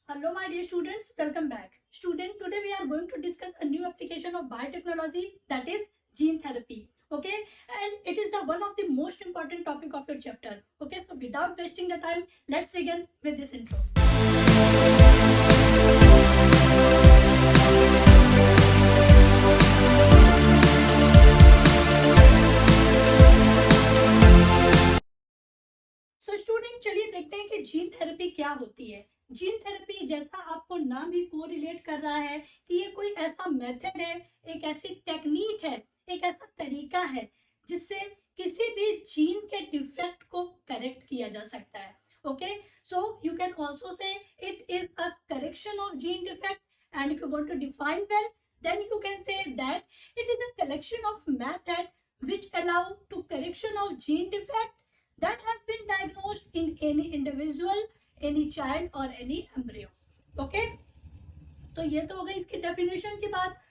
Hello my dear students, welcome back. Student, today we are going to discuss a new application of biotechnology, that is gene therapy. Okay, and it is the one of the most important topic of your chapter. Okay, so without wasting the time, let's begin with this intro. So student, चलिए देखते हैं कि gene therapy क्या होती है। Gene therapy, जैसा आपको नाम ही कोरिलेट कर रहा है कि ये कोई ऐसा मेथड है, एक ऐसी टेक्निक है, एक ऐसा तरीका है जिससे किसी भी जीन के डिफेक्ट को करेक्ट किया जा सकता है। Okay, so you can also say it is a correction of gene defect, and if you want to define well, then you can say that it is a collection of method which allow to correction of gene defect that has been diagnosed in any individual, any child or any embryo. Okay, तो ये तो हो गई इसकी definition की बात।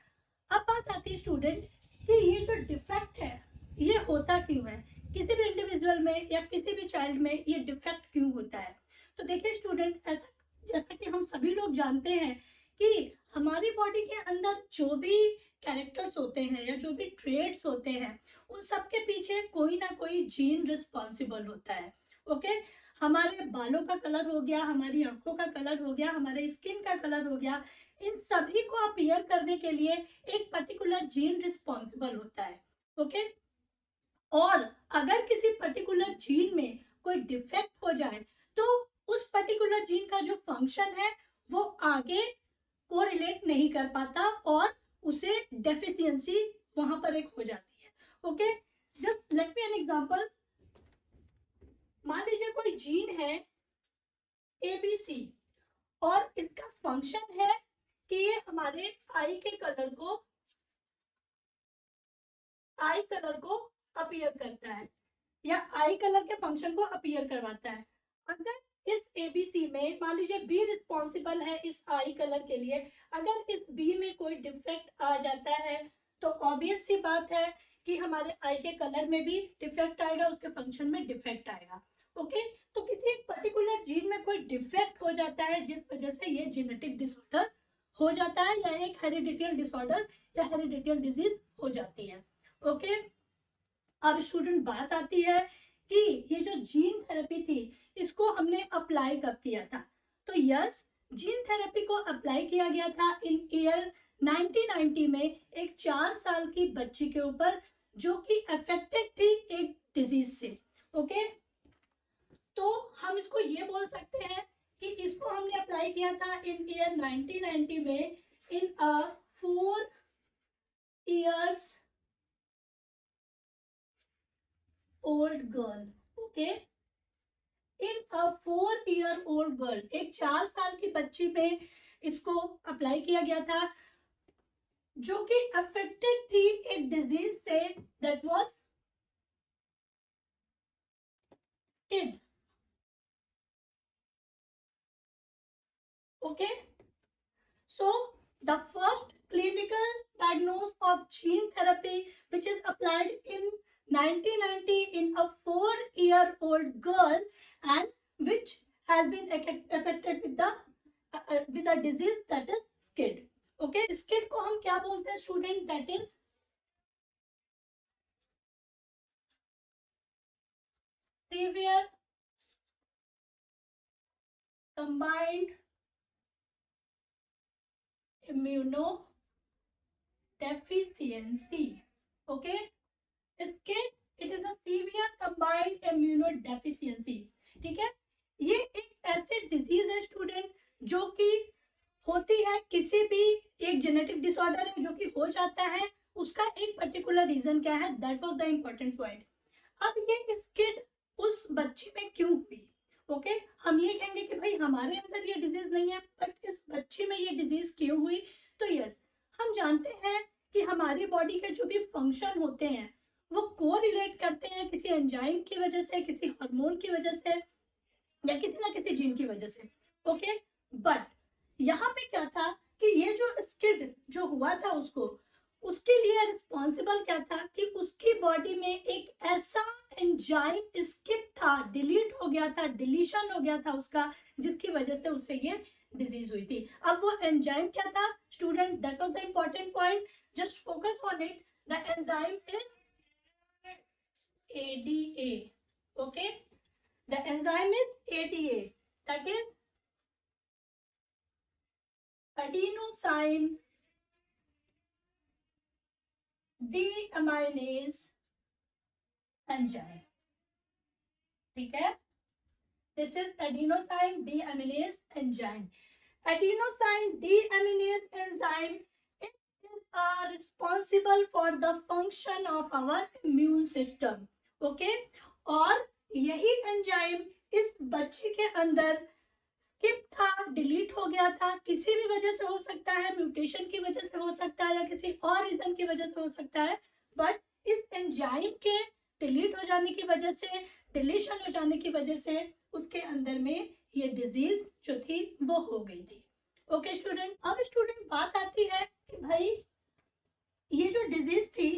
अब बात आती है स्टूडेंट कि ये जो डिफेक्ट है ये होता क्यों है, किसी भी इंडिविजुअल में या किसी भी चाइल्ड में ये डिफेक्ट क्यों होता है। तो देखिए स्टूडेंट, ऐसा जैसा कि हम सभी लोग जानते हैं कि हमारी बॉडी के अंदर जो भी कैरेक्टर्स होते हैं या जो भी ट्रेड्स होते हैं, उन सब के पीछे कोई ना कोई जीन रिस्पॉन्सिबल होता है। ओके, हमारे बालों का कलर हो गया, हमारी आंखों का कलर हो गया, हमारे स्किन का कलर हो गया, इन सभी को अपीयर करने के लिए एक पर्टिकुलर जीन रिस्पॉन्सिबल होता है। ओके, और अगर किसी पर्टिकुलर जीन में कोई डिफेक्ट हो जाए तो उस पर्टिकुलर जीन का जो फंक्शन है वो आगे कोरिलेट नहीं कर पाता और उसे डेफिशिएंसी वहां पर एक हो जाती है। Okay, just let me an example. मान लीजिए कोई जीन है ABC और इसका फंक्शन है कि ये हमारे आई कलर को अपीयर करता है या आई कलर के फंक्शन को अपीयर करवाता है। अगर इस ABC में मान लीजिए B रिस्पॉन्सिबल है इस आई कलर के लिए, अगर इस B में कोई डिफेक्ट आ जाता है तो ऑब्वियस सी बात है कि हमारे आई के कलर में भी डिफेक्ट आएगा, उसके फंक्शन में डिफेक्ट आएगा। ओके, तो किसी एक पर्टिकुलर जीन में कोई डिफेक्ट हो जाता है जिस वजह से ये जेनेटिक डिसऑर्डर हो जाता है या एक हेरिडिटियल डिसऑर्डर या हेरिडिटियल डिजीज हो जाती है। ओके, अब स्टूडेंट बात आती है कि ये जो जीन थेरेपी थी इसको हमने अप्लाई कब किया था। तो यस, जीन थेरेपी को अप्लाई किया गया था इन ईयर 1990 में एक 4 साल की बच्ची के ऊपर जो कि अफेक्टेड थी एक डिजीज से। ओके, तो हम इसको ये बोल सकते हैं कि इसको हमने अप्लाई किया था इन ईयर 1990 में इन अ 4 years old girl। ओके, इन अ 4-year-old गर्ल, एक 4 साल की बच्ची पे इसको अप्लाई किया गया था जो कि अफेक्टेड थी एक डिजीज से, that was skid. Okay, so the first clinical diagnosis of gene therapy which is applied in 1990 in a 4-year-old girl and which has been affected with a disease that is SCID। Okay, SCID को हम क्या बोलते हैं student? That is severe combined immunodeficiency। Okay, SCID it is a severe combined immunodeficiency. ठीक है, ये एक ऐसी डिजीज है स्टूडेंट जो कि होती है, किसी भी एक जेनेटिक डिसऑर्डर है जो कि हो जाता है, उसका एक पर्टिकुलर रीजन क्या है, that was the important point. अब ये स्किड उस बच्ची में क्यों हुई? ओके, हम ये कहेंगे कि भाई हमारे अंदर ये डिजीज नहीं है, बट इस बच्ची में ये डिजीज क्यों हुई? तो यस, हम जानते हैं कि हमारी बॉडी के जो भी फंक्शन होते हैं वो कोरिलेट करते हैं किसी एंजाइम की वजह से, किसी हार्मोन की वजह से या किसी ना किसी जीन की वजह से। ओके, बट यहाँ पे क्या था कि ये जो स्किड जो हुआ था उसको, उसके लिए रिस्पॉन्सिबल क्या था कि उसकी बॉडी में एक ऐसा एंजाइम स्किप था, डिलीट हो गया था, डिलीशन हो गया था उसका, जिसकी वजह से उसे ये डिजीज हुई थी। अब वो एंजाइम क्या था student, that was the important point, just focus on it. The enzyme is ADA, okay? The enzyme is ADA, that is adenosine deaminase enzyme, ठीक है? This is adenosine deaminase enzyme. Adenosine deaminase enzyme, it is responsible for the function of our immune system, okay? और यही enzyme इस बच्चे के अंदर skip था, delete हो गया था, किसी भी वजह से हो सकता है, म्यूटेशन की वजह से हो सकता है या किसी और रीजन की वजह से हो सकता है, बट इस एंजाइम के डिलीट हो जाने की वजह से, डिलीशन हो जाने की वजह से उसके अंदर में ये डिजीज जो थी वो हो गई थी। ओके स्टूडेंट, अब स्टूडेंट बात आती है कि भाई ये जो डिजीज थी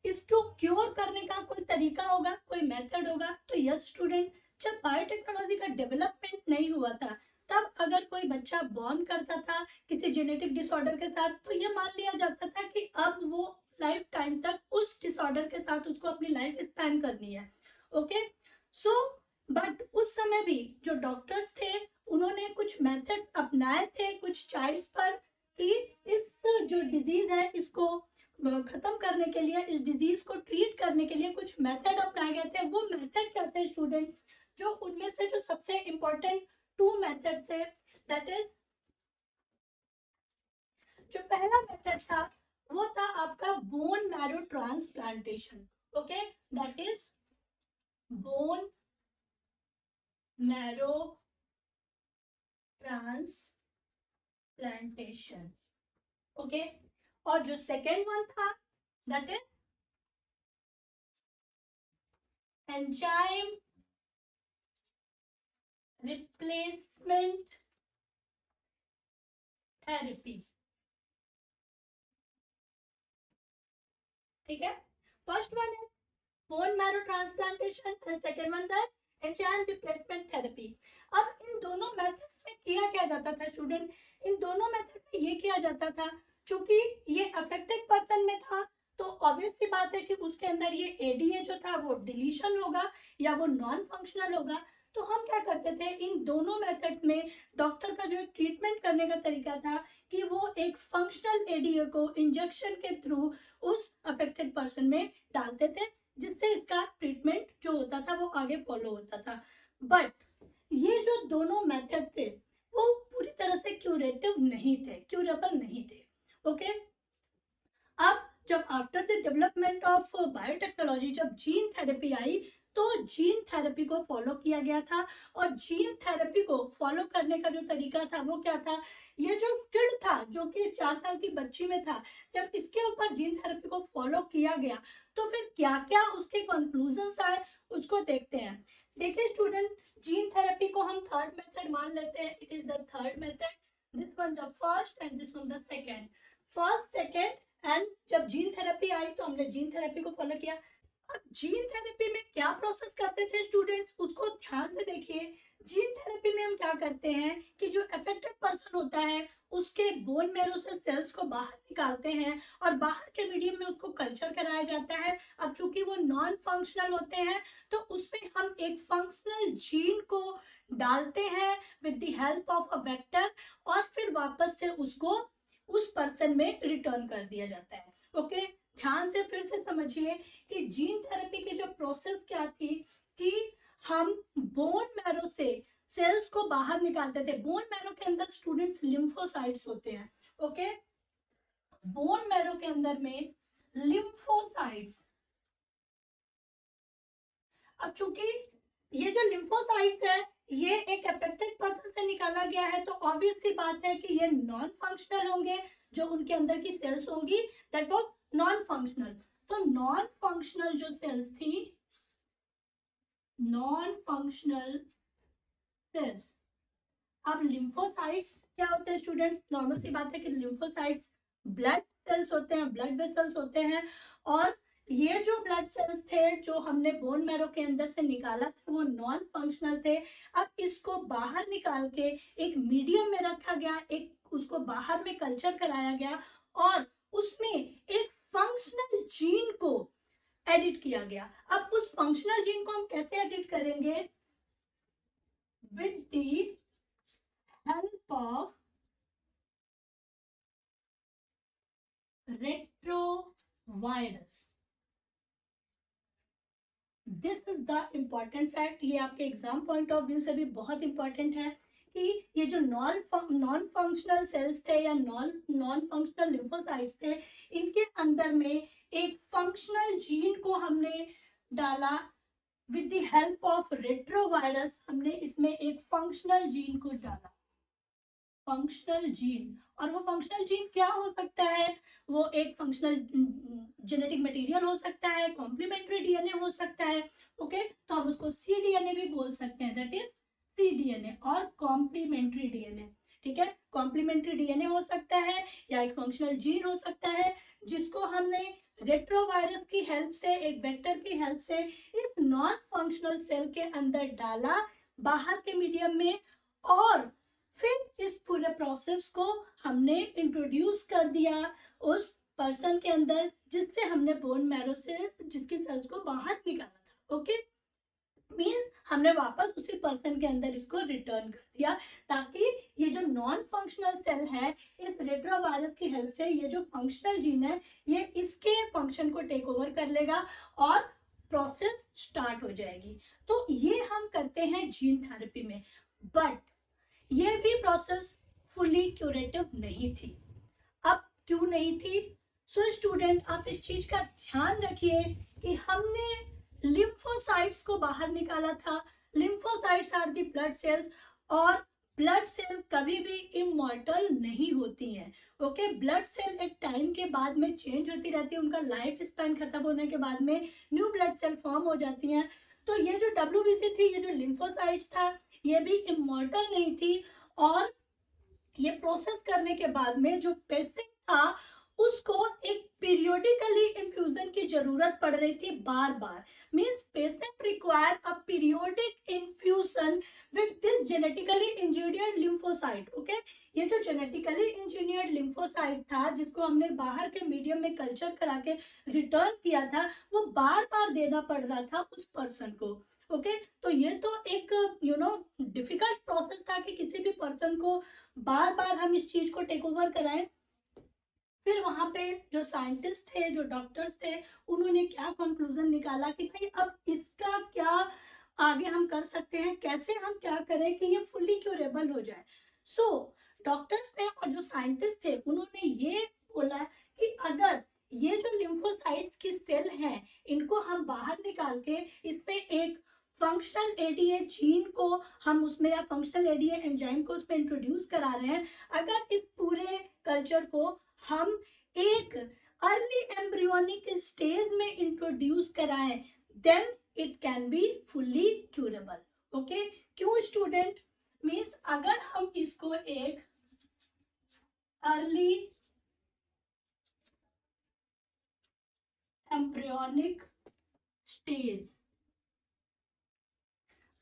इसको क्योर करने का कोई तरीका होगा, कोई मेथड होगा? तो यस स्टूडेंट, जब बायोटेक्नोलॉजी का डेवलपमेंट नहीं हुआ था तब अगर कोई बच्चा बॉर्न करता था किसी जेनेटिक डिसऑर्डर के साथ, तो ये मान लिया जाता था कि अब वो लाइफ टाइम तक उस डिसऑर्डर के साथ उसको अपनी लाइफ स्पेन करनी है। ओके, सो बट उस समय भी जो डॉक्टर्स थे उन्होंने कुछ मेथड्स अपनाए थे कुछ चाइल्ड्स पर कि इस जो डिजीज है इसको खत्म करने के लिए, इस डिजीज को ट्रीट करने के लिए कुछ मेथड अपनाए गए थे। वो मेथड क्या थे स्टूडेंट? जो उनमें से जो सबसे इंपॉर्टेंट 2 मेथड थे, दैट इज, जो पहला मेथड था वो था आपका bone marrow transplantation. Okay, that is bone marrow transplantation. Okay, और जो सेकेंड वन था that is enzyme replacement therapy. ठीक है, फर्स्ट वन है bone marrow transplantation and second one था एंजाइम रिप्लेसमेंट थेरेपी। अब इन दोनों मेथड्स में किया क्या जाता था स्टूडेंट? इन दोनों मेथड में ये किया जाता था, चूंकि ये अफेक्टेड पर्सन में था तो ऑब्वियस सी बात है कि उसके अंदर ये एडीए जो था वो डिलीशन होगा या वो नॉन फंक्शनल होगा। तो हम क्या करते थे इन दोनों मेथड्स में, डॉक्टर का जो ट्रीटमेंट करने का तरीका था कि वो एक फंक्शनल एडीए को इंजेक्शन के थ्रू उस अफेक्टेड पर्सन में डालते थे, जिससे इसका ट्रीटमेंट जो होता था वो आगे फॉलो होता था। बट ये जो दोनों मेथड थे वो पूरी तरह से क्यूरेटिव नहीं थे, क्यूरेबल नहीं थे। ओके, अब जब after the development of biotechnology जब जीन थेरेपी आई तो जीन थेरेपी को फॉलो किया गया था, और जीन थेरेपी को फॉलो करने का जो तरीका था वो क्या था? ये जो किड था जो कि 4 साल की बच्ची में था, जब इसके ऊपर जीन थेरेपी को फॉलो किया गया तो फिर क्या क्या उसके कंक्लूजन्स आए उसको देखते हैं। देखिए स्टूडेंट, जीन थेरेपी को हम थर्ड मेथड मान लेते हैं, it is the third method, this one the first and this one the second. First second and जब जीन थेरेपी आई तो हमने जीन थेरेपी को फॉलो किया। अब जीन थेरेपी में क्या प्रोसेस करते थे स्टूडेंट्स, उसको ध्यान से देखिए। जीन थेरेपी में हम क्या करते हैं कि जो अफेक्टेड पर्सन होता है उसके बोन मैरो से सेल्स को बाहर निकालते हैं और बाहर के मीडियम में उसको कल्चर कराया जाता है। अब चूंकि वो नॉन फंक्शनल होते हैं तो उसमें हम एक फंक्शनल जीन को डालते हैं with the help of a vector, और फिर वापस से उसको उस पर्सन में रिटर्न कर दिया जाता है। ओके, ध्यान से फिर से समझिए कि जीन थेरेपी की जो प्रोसेस क्या थी कि हम बोन मैरो से सेल्स को बाहर निकालते थे। बोन मैरो के अंदर स्टूडेंट्स लिम्फोसाइट्स होते हैं। ओके, बोन मैरो के अंदर में लिम्फोसाइट्स। अब चूंकि ये जो लिम्फोसाइट्स है ये एक अफेक्टेड पर्सन से निकाला गया है तो ऑब्वियस सी बात है कि ये नॉन फंक्शनल होंगे, जो उनके अंदर की सेल्स होंगी दैट वाज नॉन फंक्शनल। तो नॉन फंक्शनल जो सेल्स थी, नॉन फंक्शनल सेल्स। अब लिम्फोसाइट्स क्या होते हैं स्टूडेंट्स? नॉर्मल सी बात है कि लिम्फोसाइट्स ब्लड सेल्स होते हैं, ब्लड वेसल्स होते हैं, और ये जो ब्लड सेल्स थे जो हमने बोन मैरो के अंदर से निकाला था वो नॉन फंक्शनल थे। अब इसको बाहर निकाल के एक मीडियम में रखा गया, एक उसको बाहर में कल्चर कराया गया और उसमें एक फंक्शनल जीन को एडिट किया गया। अब उस फंक्शनल जीन को हम कैसे एडिट करेंगे? With the help of retrovirus. This is the important fact. ये आपके एग्जाम पॉइंट ऑफ व्यू से भी बहुत इंपॉर्टेंट है कि ये जो नॉन फंक्शनल सेल्स थे या नॉन फंक्शनल लिम्फोसाइट्स थे, इनके अंदर में एक फंक्शनल जीन को हमने डाला। With the help of retrovirus हमने इसमें एक फंक्शनल जीन को डाला, फंक्शनल जीन। और वो फंक्शनल जीन क्या हो सकता है? वो एक फंक्शनल जेनेटिक मटेरियल हो सकता है, कॉम्प्लीमेंट्री डीएनए हो सकता है। ओके, तो हम उसको cDNA भी बोल सकते हैं, दैट इज cDNA और कॉम्प्लीमेंट्री डीएनए। ठीक है, कॉम्प्लीमेंट्री डीएनए हो सकता है या एक फंक्शनल जीन हो सकता है जिसको हमने रेट्रोवायरस की हेल्प से, एक वेक्टर की हेल्प से इस नॉन फंक्शनल सेल के अंदर डाला बाहर के मीडियम में, और फिर इस पूरे प्रोसेस को हमने इंट्रोड्यूस कर दिया उस पर्सन के अंदर जिससे हमने बोन मैरो से जिसकी सेल्स को बाहर निकाला था। ओके, मीन्स हमने वापस उसी पर्सन के अंदर इसको रिटर्न कर दिया ताकि ये जो नॉन फंक्शनल सेल है इस रेट्रोवायरस की हेल्प से ये जो फंक्शनल जीन है ये इसके फंक्शन को टेक ओवर कर लेगा और प्रोसेस स्टार्ट हो जाएगी। तो ये हम करते हैं जीन थेरेपी में, बट ये भी प्रोसेस फुली क्यूरेटिव नहीं थी। अब क्यों नहीं थी? सो स्टूडेंट, आप इस चीज का ध्यान रखिए कि हमने लिम्फोसाइट्स को बाहर निकाला था। Lymphocytes are the blood cells, और ब्लड सेल कभी भी इमॉर्टल नहीं होती हैं। ओके, ब्लड सेल एक टाइम के बाद में चेंज होती रहती है, उनका लाइफ स्पैन खत्म होने के बाद में न्यू ब्लड सेल फॉर्म हो जाती हैं। तो ये जो WBC थी, ये जो लिम्फोसाइट्स था, ये भी इमॉर्टल नहीं थी, और ये प्रोसेस करने के बाद में जो पेशेंट था उसको एक पीरियोडिकली इन्फ्यूजन की जरूरत पड़ रही थी बार बार। Means patient require a periodic infusion with this genetically engineered lymphocyte. Okay, ये जो जेनेटिकली इंजीनियर्ड लिम्फोसाइट था जिसको हमने बाहर के मीडियम में कल्चर करा के रिटर्न किया था, वो बार बार देना पड़ रहा था उस पर्सन को। ओके, तो ये तो एक डिफिकल्ट प्रोसेस था कि किसी भी पर्सन को बार बार हम इस चीज को टेक ओवर कराएं। फिर वहां पे जो साइंटिस्ट थे, जो डॉक्टर्स थे, उन्होंने क्या कंक्लूजन निकाला कि भाई अब इसका क्या आगे हम कर सकते हैं, कैसे हम क्या करें कि ये फुल्ली क्यूरेबल हो जाए। सो डॉक्टर्स ने और जो साइंटिस्ट थे उन्होंने ये बोला कि अगर ये जो लिम्फोसाइट्स की सेल हैं इनको हम बाहर निकाल के इसमें एक फंक्शनल एडीए जीन को हम उसमें या फंक्शनल एडीए एंजाइम को उसमें इंट्रोड्यूस करा रहे हैं, अगर इस पूरे कल्चर को हम एक अर्ली एम्ब्रियोनिक स्टेज में इंट्रोड्यूस कराएं, then it can be fully curable. Okay, क्यों स्टूडेंट? मीन्स अगर हम इसको एक अर्ली एम्ब्रियोनिक स्टेज,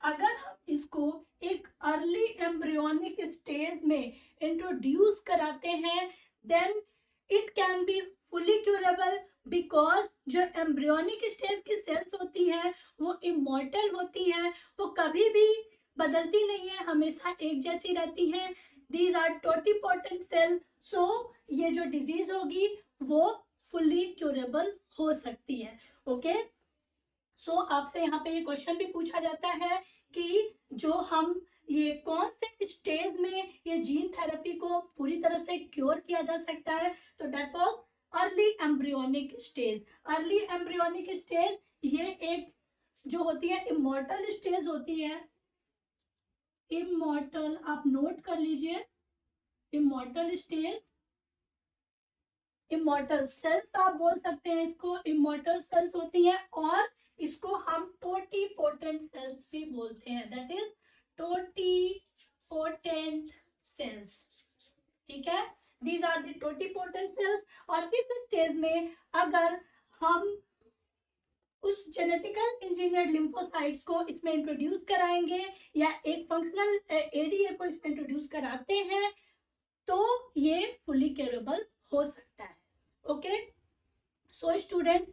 अगर हम इसको एक अर्ली एम्ब्रियोनिक स्टेज में इंट्रोड्यूस कराते हैं, then it can be fully curable, because जो एम्ब्रियोनिक स्टेज की सेल्स होती हैं वो इमॉर्टल होती हैं, वो कभी भी बदलती नहीं है, हमेशा एक जैसी रहती हैं। दीज आर टोटिपोटेंट सेल, सो ये जो डिजीज होगी वो फुली क्यूरेबल हो सकती है। ओके, सो आपसे यहाँ पे ये क्वेश्चन भी पूछा जाता है कि जो हम ये कौन से स्टेज में ये जीन थेरेपी को पूरी तरह से क्योर किया जा सकता है, तो that was early embryonic stage. Early embryonic stage ये एक जो होती है इमॉर्टल स्टेज होती है। इमॉर्टल, आप नोट कर लीजिए, इमॉर्टल स्टेज, इमॉर्टल सेल्स आप बोल सकते हैं इसको, इमॉर्टल सेल्स होती है, और इसको हम टोटिपोटेंट सेल्स भी बोलते हैं, दैट इज टोटिपोटेंट सेल्स। ठीक है, these are the totipotent cells. और इस स्टेज में अगर हम उस जेनेटिकल इंजीनियर्ड लिम्फोसाइट्स को इसमें इंट्रोड्यूस कराएंगे या एक फंक्शनल एडीए को इसमें इंट्रोड्यूस कराते हैं तो ये फुली क्योरेबल हो सकता है। ओके, सो स्टूडेंट,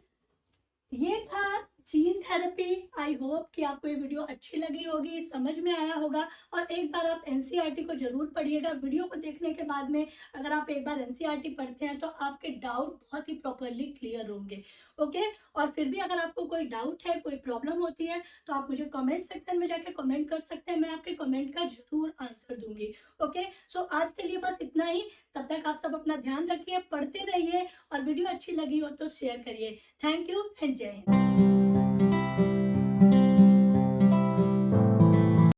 ये था जीन थेरेपी। आई होप कि आपको ये वीडियो अच्छी लगी होगी, समझ में आया होगा। और एक बार आप एनसीईआरटी को जरूर पढ़िएगा। वीडियो को देखने के बाद में अगर आप एक बार एनसीईआरटी पढ़ते हैं तो आपके डाउट बहुत ही प्रॉपरली क्लियर होंगे। ओके, और फिर भी अगर आपको कोई डाउट है, कोई प्रॉब्लम होती है तो आप मुझे कमेंट सेक्शन में जाके कमेंट कर सकते हैं, मैं आपके कमेंट का जरूर आंसर दूंगी। ओके, सो आज के लिए बस इतना ही। तब तक आप सब अपना ध्यान रखिए, पढ़ते रहिए, और वीडियो अच्छी लगी हो तो शेयर करिए। थैंक यू एंड जय हिंद।